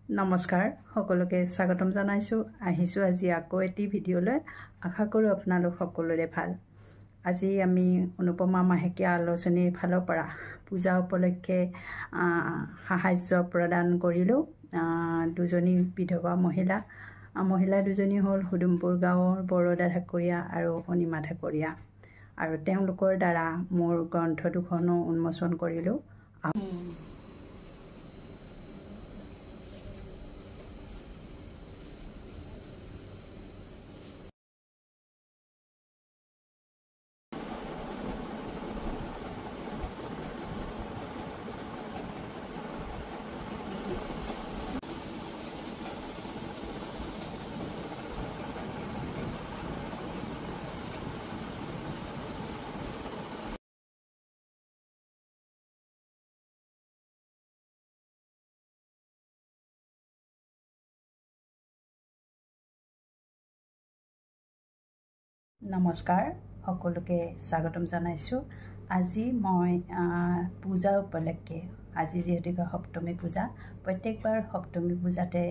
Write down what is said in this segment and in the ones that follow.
নমস্কাৰ সকলোকে স্বাগতম জনাইছো আহিছো আজি আকৌ এটি ভিডিঅলৈ আশা কৰো আপোনালোক সকলোৰে ভাল আজি আমি অনুপমা মাহেকীয়া আলোচনীৰ ফালৰ পৰা পূজা উপলক্ষে সাহায্য প্ৰদান কৰিলো দুজনী বিধৱা মহিলা দুজনী হ'ল হুদুমপুৰ গাঁৱৰ বৰদা ঠাকুৰীয়া আৰু অনিমা ঠাকুৰীয়া আৰু তেওঁলোকৰ দ্বাৰা মোৰ গ্ৰন্থ দুখনো উন্মোচন কৰিলো নমস্কাৰ সকলোকে স্বাগতম জনাইছো আজি মই পূজা উপলক্ষে আজি যেহেতু সপ্তমী পূজা প্ৰত্যেকবাৰ সপ্তমী পূজাতে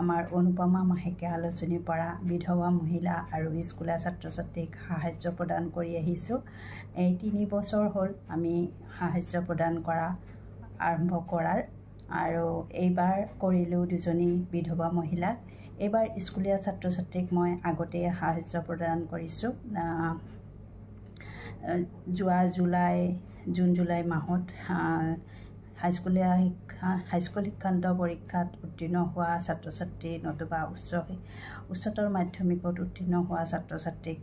আমাৰ অনুপমা মাহেকীয়া আলোচনীৰ পৰা বিধৱা মহিলা আৰু স্কুলীয়া ছাত্ৰ-ছাত্ৰীক সাহায্য প্ৰদান কৰি আহিছো এই 3 বছৰ হ'ল আমি সাহায্য প্ৰদান কৰা আৰম্ভ কৰাৰ আৰু এইবাৰ কৰিলো দুজনী বিধৱা মহিলাক এবাৰ স্কুলীয়া ছাত্ৰ-ছাত্ৰীক মই আগতে সাহায্য প্ৰদান কৰিছো জুৱা জুন জুলাই মাহত হাইস্কুল শিক্ষান্ত পৰীক্ষাত উত্তীৰ্ণ হোৱা ছাত্ৰ-ছাত্ৰী নতুবা উচ্চতৰ মাধ্যমিকত উত্তীৰ্ণ হোৱা ছাত্ৰ-ছাত্ৰীক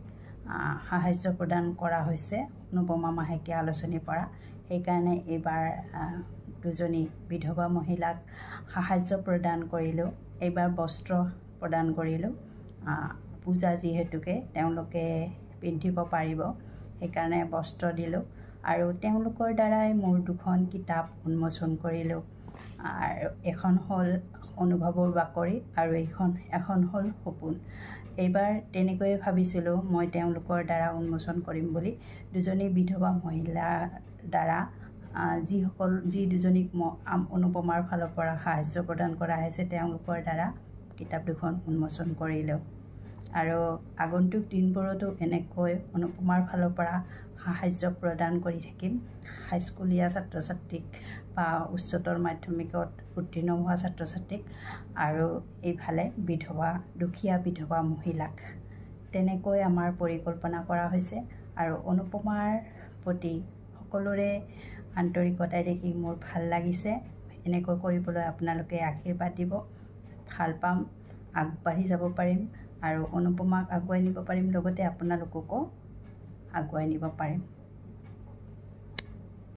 সাহায্য প্ৰদান কৰা হৈছে অনুপমা মাহেকীয়া আলোচনীৰ পৰা সেইকাৰণে এইবাৰ দুজনী বিধৱা মহিলাক সাহায্য প্ৰদান কৰিলো এইবাৰ বস্ত্ৰ প্ৰদান কৰিলো পূজা যিহেতুকে তেওঁলোকে পিন্ধিব পাৰিব সেইকাৰণে বস্ত্ৰ দিলো আৰু তেওঁলোকৰ দ্বাৰাই মোৰ দুখন কিতাপ উন্মোচন কৰিলো আৰু এখন হ'ল অনুভৱৰ বাকৰি আৰু এখন হ'ল সপোন এইবাৰ তেনেকৈ ভাবিছিলো মই তেওঁলোকৰ দ্বাৰা উন্মোচন কৰিম বুলি দুজনী বিধৱা মহিলাৰ দ্বাৰা যি দুজনীক অনুপমাৰ ফালৰ পৰা সাহায্য প্ৰদান কৰা হৈছে তেওঁলোকৰ দ্বাৰা কিতাপ দুখন উন্মোচন কৰিলো আৰু আগন্তুক দিনবোৰতো এনেকৈ অনুপমাৰ ফালৰ পৰা সাহায্য প্ৰদান কৰি থাকিম হাইস্কুলীয়া ছাত্ৰ-ছাত্ৰীক বা উচ্চতৰ মাধ্যমিকত উত্তীৰ্ণ হোৱা ছাত্ৰ-ছাত্ৰীক আৰু এইফালে দুখীয়া বিধৱা মহিলাক তেনেকৈ আমাৰ পৰিকল্পনা কৰা হৈছে আৰু অনুপমাৰ প্ৰতি সকলোৰে আন্তৰিকতাই দেখি মোৰ ভাল লাগিছে এনেকৈ কৰিবলৈ আপোনালোকে আশীৰ্বাদ দিব ভাল পাম আগবাঢ়ি যাব পাৰিম আৰু অনুপমাক আগুৱাই নিব পাৰিম লগতে আপোনালোককো আগুৱাই নিব পাৰিম